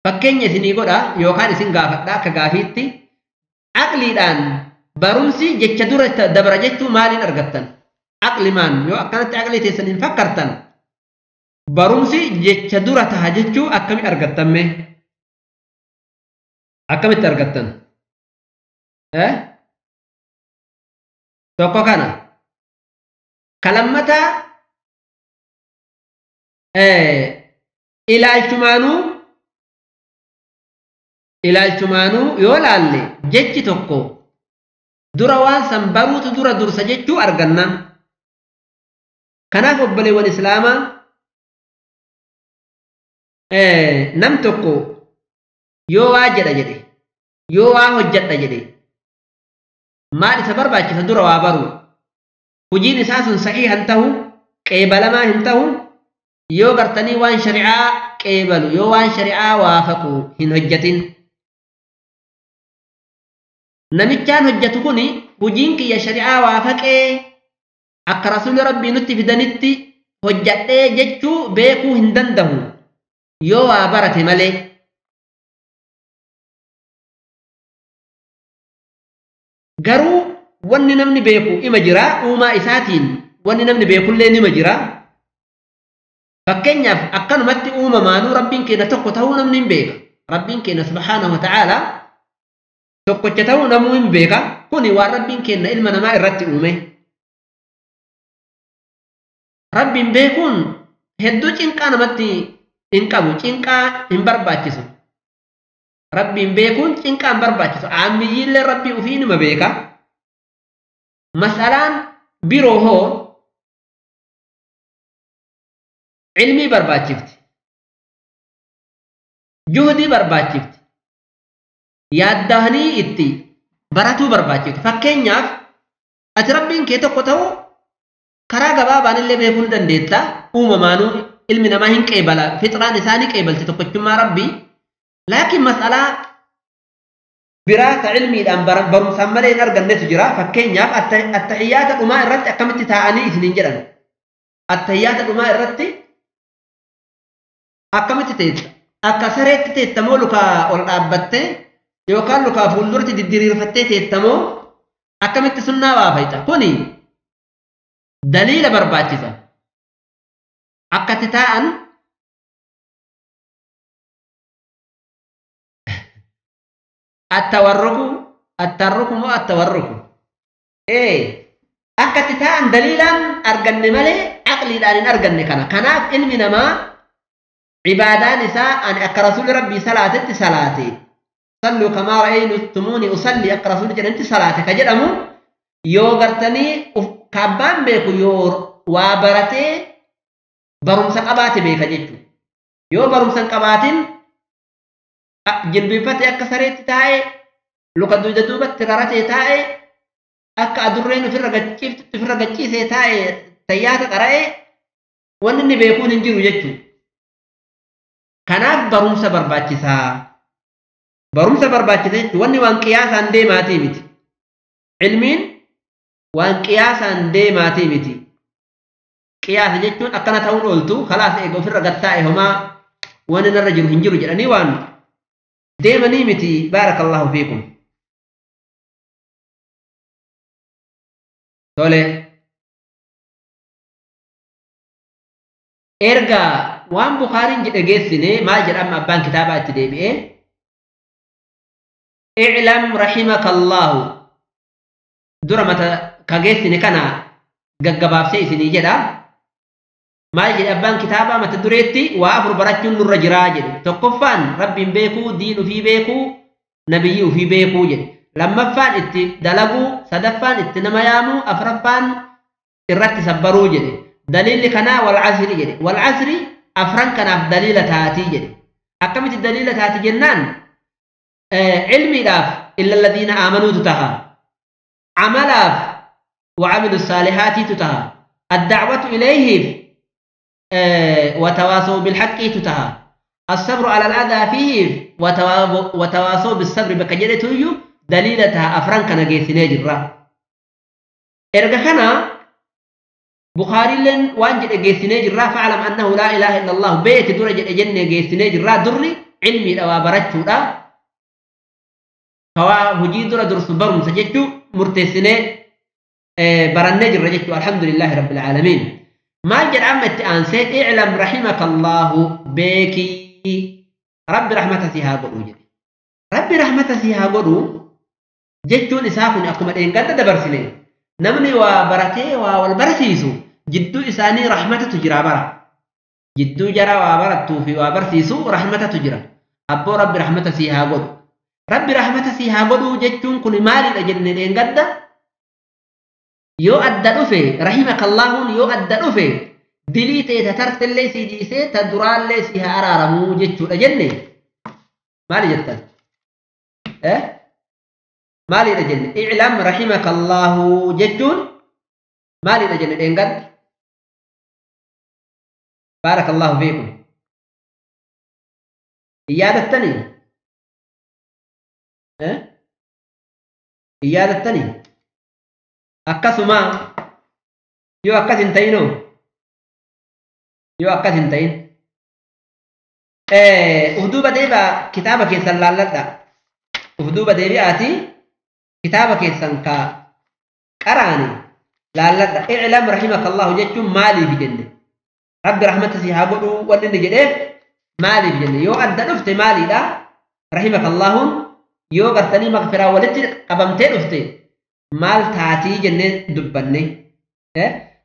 فكين يسني قدا يوكان يسن غافتا كغافيتي عقلي دان برمسي جچدور دبرجتو مالين ارغتن عقلي مان يو اكنت عقلي تسنين فكرتن برمسي جچدور تهجچو اكمي ارغتن أكمل ترقتن توقع كنا كلمتا إلى الجمانو يولالي جيتي توقو دوروان سنبرو تدور درس جيتو أرغنن كنا قبلي والإسلام نم توقو yoo waa jedha jedhe yoo waa hojjedha jedhe maal isa barbaachisa dura waa baru hojiin isaa sun sahihan ta'u qeebalamaa hin ta'u yoo gartanii waan shari'aa qeebalu yoo waan shari'aa waafaqu hin hojjetin namichaan hojjetu kuni hojiin kiyya shari'aa waafaqee akka rasuulli rabbii nutti fidanitti hojjedhee jechuu beekuu hin danda'u yoo waa barate malee garuu wanni namni beeku ima jira uumaa isaatiin wanni namni beekullee nima jira fakkeenyaaf akkanumatti uumamaanuu rabbiin keenya tokko ta'uu namni hin beeka rabbiin keenya subhaanahu wa ta'aala tokkocha ta'uu namuu hin beeka kuni waan rabbiin keenya ilma namaa irratti uume rabbiin beekuun hedduu cinqaa namatti hin qabu cinqaa hin barbaachisu rabbiin beekuun cinqaan barbaachisu ammiyyiillee rabbii ufii nima beeka mas'alaan biroo hoo ilmii barbaachifti juhdii barbaachifti yaaddahanii itti baratuu barbaachifti fakkeenyaaf ati rabbiin kee tokko ta'uu karaa gabaabaan illee beekuu ni dandeetta uumamaanuu ilmi namaa hin qeebala fixraan isaanii qeebalti tokkochummaa rabbii لكن مسألة برات علمي الآن برمسان ملين أرغن نتجرى فكين ياب التحيات الأماء الرد أكمت تاعني إثنين جرن التحيات الأماء الرد أكمت تيت أكسرت تيتمو لك والأبت يوكال لك فولورت ديرير فتت تيتمو أكمت سنة وافيتا كوني دليل برباتيسا أكتتاءن التورك مو التورك أكتتان دليلا أرجن ملي عقلي الآن أرجن كنا علمي نما عبادة نساء أن أكرسول ربي صلاتي صلوا كما رأيتموني أصلي أكرسول جنتي صلاتي كجرمو يوغرتني كابان بيكو يور وابرتي برمسك أباتي بيكا جيتو يو برمسك أباتين jilbifatee akka sareetti taa'ee luka duyda duubatti raratee taa'ee akka adurreen ofirra gachiisee taa'ee tayyaata qara'ee wanni inni beekuun hin jiru jechuudha. Kanaaf barumsa barbaachisaa. Barumsa barbaachisa jechuudha wanni waan qiyaasaan deemaatii miti. Ilmiin waan qiyaasaan deemaatii miti. Qiyaasa jechuun akkana ta'uun ooltu kalaas eega ofirra gattaa'e homaa wanni narra jiru hin jiru jedhanii waan دائما نيمتي بارك الله فيكم تولي ارجع وان بخاري جيسني ما جرى اما بان كتابات ديبي اعلم رحمك الله درمت كجيسني كان غغباب سيسني جدا ما يجي أبان كتابة ما تدريتي وافر براتون نور جراجل تقفان رب بيكو دين في بيكو نبي في بيكو جل لما فان ات دلقو صدفان ات نميامو أفرفان الرت سبرو جل دليل كنا والعصر جل والعصر أفران كنا دليل تاتي جل أكمت الدليل تاتي جنان علمي لاف إلا الذين آمنوا تتها عملا وعملوا الصالحات تتها الدعوة إليه وتواصوا بالحق تتها الصبر على الأذى فيه وتواصوا بالصبر بكجرته دليلتها أفران كان جيسيني جرا إرجع كنا بخاري لن وانجد جيسيني جرا فعلم أنه لا إله إلا الله بيت درجة جنة جيسيني جرا دري علمي لو برجت لا هو هجي درس برم سجدت مرتسني برنج الرجل الحمد لله رب العالمين ما جد عمت أنسيت اعلم رحمك الله بيكي رب رحمته فيها قدو رب رحمته فيها قدو جدون إساقني أكما إن قد دبرسني نمني وبركي والبرسيسو جدو إساني رحمته تجرى برا جدو جرى وبرتو في وبرسيسو رحمته تجرى أبو رب رحمته فيها قدو رب رحمته فيها قدو جدون كل مالي لجنة إن قد يو أدى أفي رحمك الله يو أدى أفي دليتي تترت اللي سيديسي تدران اللي سيها أرارمو جتشو لجنة مالي جتا مالي لجنة اعلم رحمك الله جتشون مالي لجنة إنقد بارك الله فيكم إيادة التاني إيادة التاني أكسما يو أكس انتينو يو أكس انتين أهدوبة ديبا كتابة كيسان لالتا أهدوبة ديبي آتي كتابة كيسان كراني لالتا اعلم رحمك الله جيتو مالي بجنة رب رحمته سيها قدو ودن جديد مالي بجنة يو أدى نفت مالي دا رحمك الله يو قرتني مغفرة ولدت قبمتين نفتي مال تاتي جنة دبني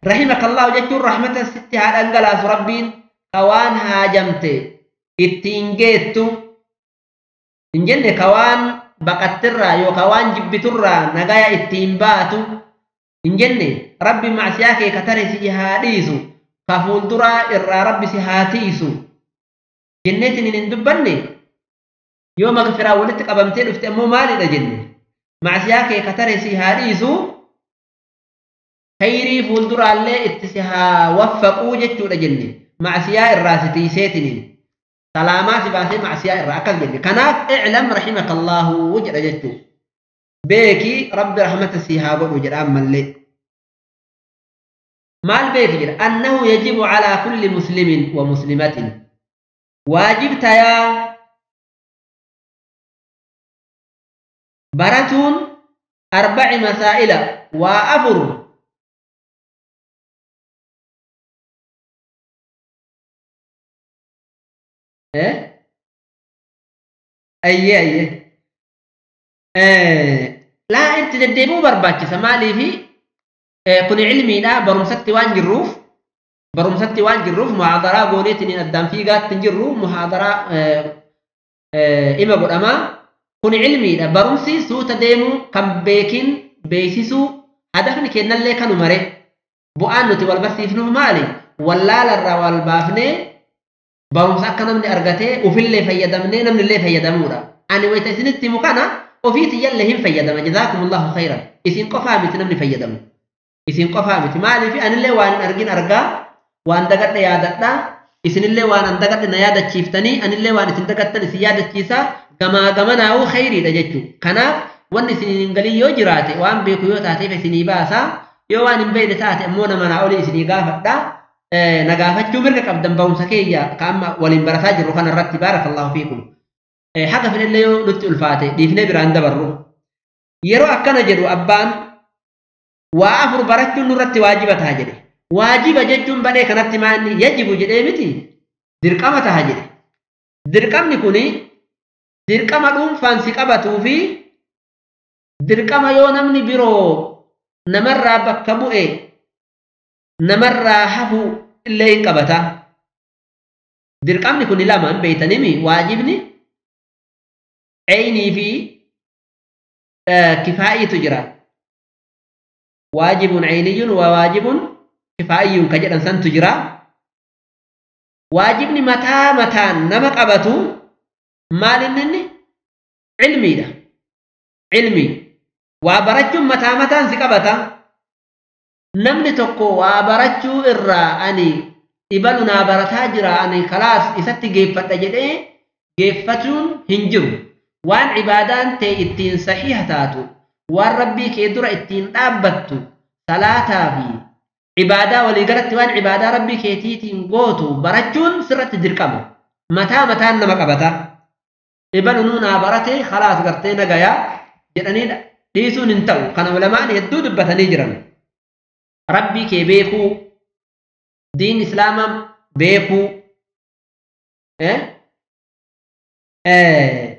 رحمك الله جتور رحمة ستي هذا انقلاس ربين كوان هاجمتي اتنجيتو إن جنة كوان بقترا يو كوان جبترا نغايا اتنباتو إن جنة ربي معسياكي كتري سيهاديسو كفول درا إرى ربي سيهاتيسو جنة نندبني يو مغفرة ولدت قبمتين افت أمو مالي دا جنة معسياكي كتري سيهاديسو خيري فولدر الله اتسها وفقوا جتو لجنة معسياء الراستي سيتنين سلامات باسي معسياء الراكل جنة كناف اعلم رحمك الله وجر جتو بيكي رب رحمة سيها وجر أمال لي مال بيكي جر أنه يجب على كل مسلم ومسلمة واجب تيا براتون 4 مسائل وأفر أيه لا أنت تدبو برباك سمالي في كن علمي لا برمستي وان جروف محاضرة قوليتني قدام في قات تنجرو محاضرة إما قد أما كن علمي لا برمسي سو تديمو كم بيكين بيسيسو هدفني كنا اللي كانوا مري بؤان نتي والبسي فنو مالي ولا للرا والبافني برمس أكنا من أرجته وفي اللي فيدمني نمن اللي فيدمورا أنا ويتسنت مكانا وفي تيجي هم فيدم جزاكم الله خيرا إسين قفامت نمن فيدم إسين قفامت مالي في أنا اللي وان أرجين أرجع وان دقت يادتنا إسين اللي وان دقت نيادة شيفتني أنا اللي وان إسين دقت نسيادة شيسا كما هو خيري دجتو كنا وان إسين قلي يجراتي وان بيكيو تاتي في سني باسا يوان بين تاتي أمونا من أولي إسين قافت دا نقافتشو مرقا قبدن بومسكية كأما ولين برساجر رخان الرد بارك الله فيكم حقا في اللي نتي الفاتح ديفني بران دبرو يرو أكنا جرو أبان وأفر براتشو نرد واجبتها جري واجب ججون بدي كانت ماني يجب جدي متي درقمتها جري درقم نكوني درقم دوم فانسي قبتو في درقم يو نمني برو نمر بكبو نمر حفو اللي قبتا درقمني كوني لما بيتنمي واجبني عيني في كفائي تجرى واجب عيني وواجب كفائي كجر انسان تجرى واجبني متى نما قبتو مال انني علمي ده علمي وبرجو متى متى سكبتا نمني تكو وبرجو إرّا أني إبلنا برتا جرا أني خلاص إساتي جيفت جدي جيفتون هنجو وان عبادان تي اتين صحيح تاتو وان ربي كيدر اتين تابتو صلاة في عبادة ولقرت وان عبادة ربي كيتيتين قوتو برجون سرت دركمو متى متى نما قبتا إبلنا برتي خلاص قرتينا قيا جدني ديسون انتو كان علماء يدو دبتني جرن ربي كي بيكو دين إسلام بيكو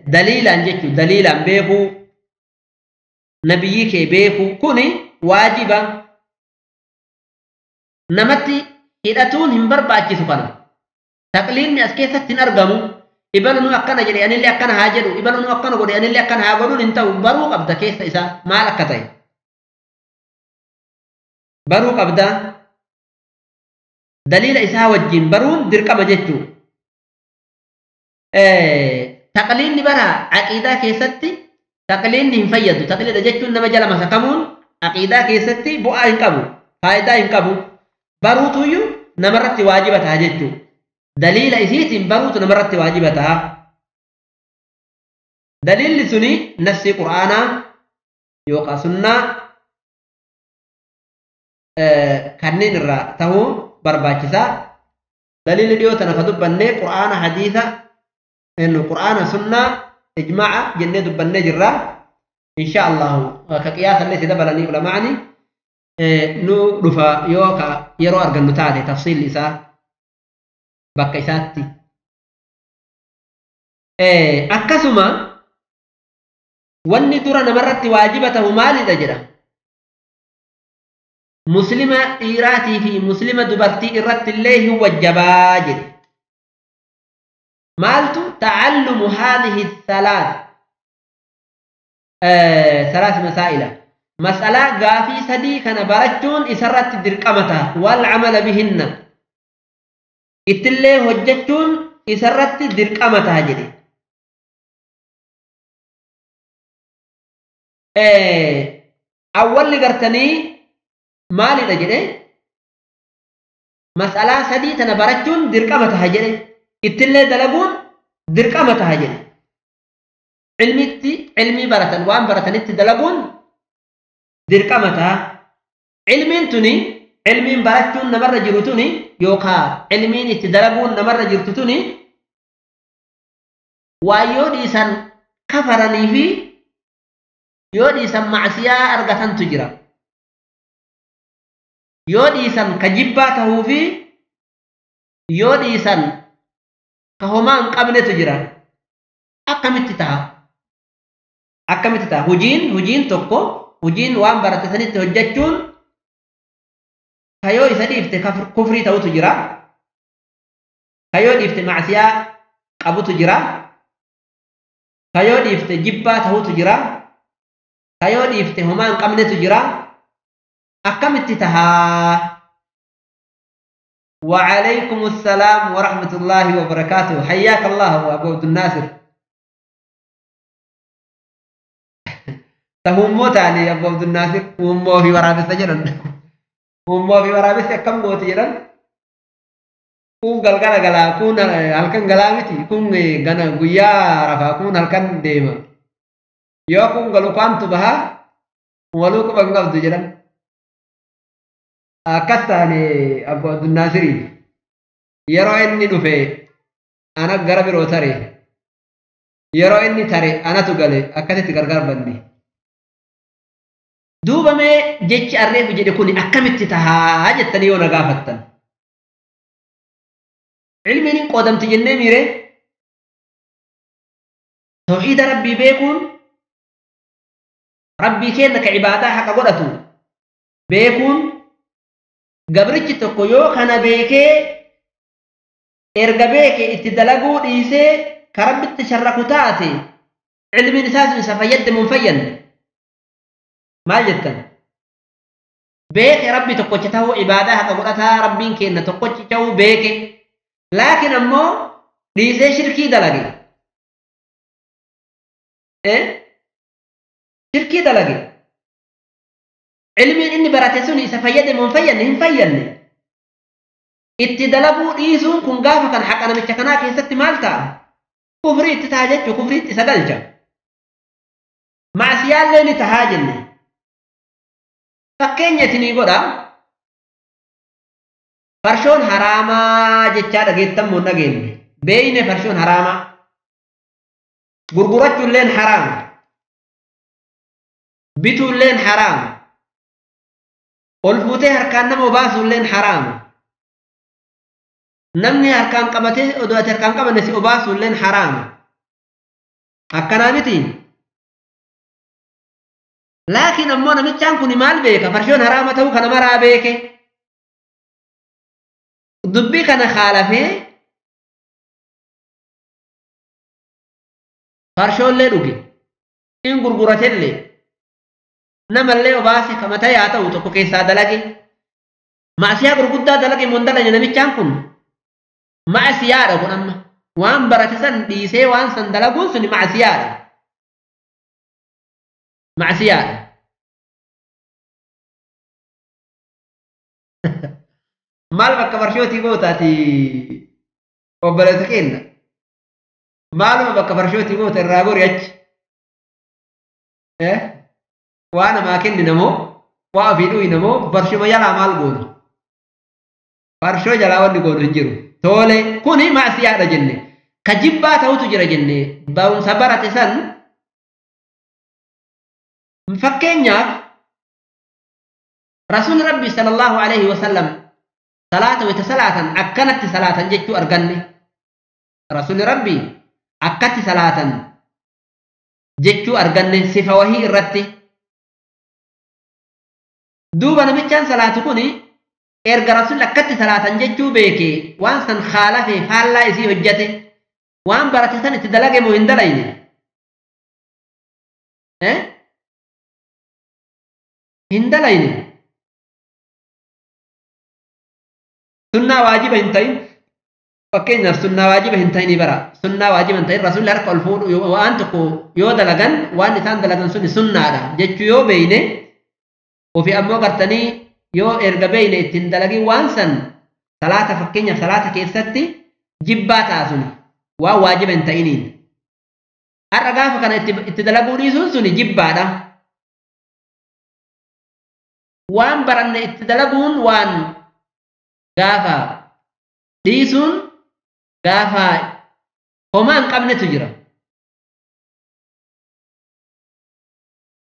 دليلا جيكو دليلا بيكو نبيك بيكو كوني واجبا نمتي هداتون هم برباكي سكنا تقليل من أسكيسة تنرغمو إبنو أكنا جري أن اللي أكنا هاجرو إبنو أكنا قولي أن اللي أكنا هاجرو انتو برو قبدا كيسة إسا ما لكتاي برو قبدا دليل إسا وجين برون درقم جيتو تقليل نبرا عقيدة كيستي تقليل نفيدو تقليل جيتو نما جل مسكمون عقيدة كيستي بؤا إنكبو فايدة إنكبو برو تويو نمرت واجبة هاجتو دليل إسيت برو نمرت واجبة دليل سني نفس قرآن يوقع سنة كنين الرا تهو برباكسا دليل ديو تنفذ بني قرآن حديثا إنه قرآن سنة إجماع جنة بني جرا إن شاء الله كقياس الذي دبلني ولا معني نو دفا يوكا يرو أرجن نتاعي تفصيل إسا بكيساتي أكسما واني ترى نمرت واجبته مالي دجرا مسلمة إيراتي في مسلمة دبرتي إرت الله والجباجر مالتو تعلم هذه ثلاث مسائل مسألة غافي سدي كان برجون إسرت درقمتها والعمل بهن إتلي هجتون إسرت درقمتها جدي أول لغرتني مالي دجدي مسألة سدي تنبرجون درقمتها جدي إتلي دلقون درقمتها جدي علمي برتن وان برتن دلقون درقمتها علمين تني علمين برجون نمر جرتوني يوكا علمين دلقون نمر جرتوني ويودي سن كفرني في يودي سن معسيا أرغتن تجرى يودي سن كجباته في يودي سن كهمان قبل تجرى أكمت تها هجين توكو هجين وان برتسني تهجتون كيو يسدي كفري تو تجرى كيو ديفت معسيا أبو تجرى كيو ديفت جباته تجرى كيو ديفت همان قبل تجرى أكمت تها وعليكم السلام ورحمة الله وبركاته حياك الله أبو عبد الناصر تهمو تاني أبو عبد الناصر ومو في ورابس جرن ومو في ورابس كم قوت جرن كون غلا كون هلكن غلامتي كون غنا غيا رفا كون هلكن ديما يو كون غلو كانت بها ولو كبنغب جرن أكثاني أبو عبد الناصر يرى إني نفي أنا غرب روتاري يرى إني تاري أنا تقالي أكثت غرغر بندي دوبا مي جيتش أرني بجد كوني أكمت تها جتني يونا غافتن علمي قدم تجنة ميري توحيد ربي بيكون ربي كينك عبادة حق قدتو بيكون gabrichi tokko yoo kana beekee erga beekee itti dalaguu dhiisee karabbitti sharraku taate ilmiin isaas isa fayyadde mun fayyanne maal jettan beeke rabbi tokkocha ta'uu ibaadaa haqa godhataa rabbiin kenna tokkochi ta'uu beeke laakiin ammoo dhiisee shirkii dalage علمين إني براتسون يسفيد من فين هم فين اتدلبوا إيسون كن قافا كان حقنا متشكنا كي ست مالتا كفري تتهاجج كفري تسدلج مع سيال لين تهاجن فكين يتني قدا فرشون حراما جتشا دغيتم مو نغين بين فرشون حراما غرغرچو لين حرام بيتو لين حرام الفوتي هركان نمو باسو لين حرام نمني هركان قبته ودوات هركان قبه نسي باسو لين حرام اكنا متي لكن امو نمچان كوني مال بيك فرشون حرام تو كنا مرا بيك دبي كان خالفه فرشون لي دوغي ان غرغرتلي نملي وباسي كما تياتا وتكو كيسا دلقي معسيا غرغدا دلقي مندل نميچان كن معسيا كن اما وان براتسن ديسه وان سندلغون سني معسيا مال بك فرشوتي بوتاتي وبلتكين مال بك فرشوتي بوت الراغور يچ وانا ما كني نمو وافيدو نمو برشما يلا مال غون برشو جلا ودي غون جيرو تولي كوني معسيا دجني كجبا توتو جرا جني باون صبرت سن مفكينيا رسول ربي صلى الله عليه وسلم صلاة وتسلاة أكنت صلاة جتو أرغني رسول ربي أكت صلاة جتو أرغني صفة وهي الرتي دوبا نمچان صلاة كوني إرغ رسول أكت صلاة جتو بيكي وانسان خالفي فالا إسي حجته وان براتسان اتدلق مهندلين هندلين سنة واجب هنتين فكين سنة واجب هنتين برا سنة واجب هنتين رسول الله ركول فود وان تكو يو دلغن وان نسان دلغن سنة دا جتشو يو بيني وفي أمو قرتني يو إرغ بيني اتندلغي وانسن ثلاثة فكين ثلاثة كيستي جبات آسوني واجب هنتينين الرقافة كان اتدلغوني سنسوني جبادا وان برن اتدلغون وان غافا ديسون غافا همان قبل تجرى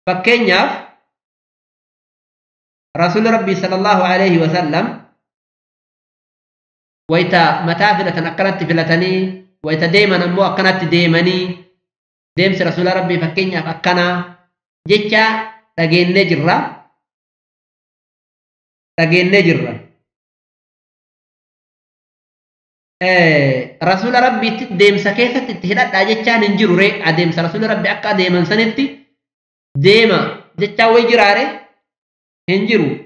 فكينياف رسول ربي صلى الله عليه وسلم ويتا متافلة أكنت فلتني ويتا ديما نمو أكنت ديماني ديمس رسول ربي فكينياف أكنا جيتشا تغين نجرة رسول ربي ديم سكيفة تهدأ أجتشان انجروا ري أديم رسول ربي أكا ديما سنتي ديما جتشا ويجراري انجروا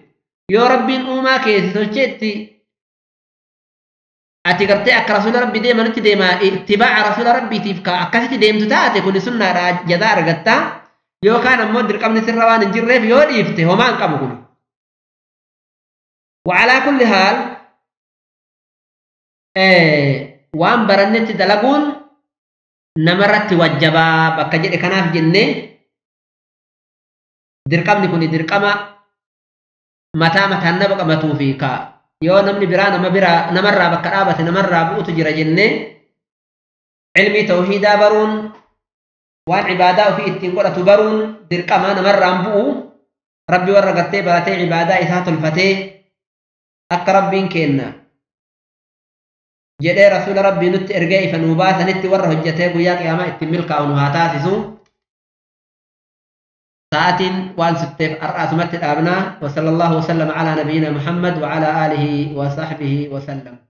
يو ربي أوما كيسي سوچيتي أتقرتي أكا رسول ربي ديما نتي ديما اتباع رسول ربي تفكا أكاسيتي ديم تتاتي كوني سنة جدار غتا يو كان مدر قمني سروان انجر ريف يو ديفتي همان قمو كوني وعلى كل حال وان برنت دلغون نمرت وجبا بكجد كناف جنة درقمني كوني درقما متى نبقى متوفيكا يو نمني برانا مبرا نمرا بكرابة نمرا بؤت جرى جنة علمي توحيدا برون وان عبادة في اتنقرة برون درقما نمرا بؤ ربي ورقتي باتي عبادة إثات الفتي أقربين كينا جدي رسول ربي نت إرجعي فنوبات نت ورا هجته وياك يا ما اتملك أو نهاتات سو ساعة والستة أرأس مت الأبناء وصلى الله وسلم على نبينا محمد وعلى آله وصحبه وسلم.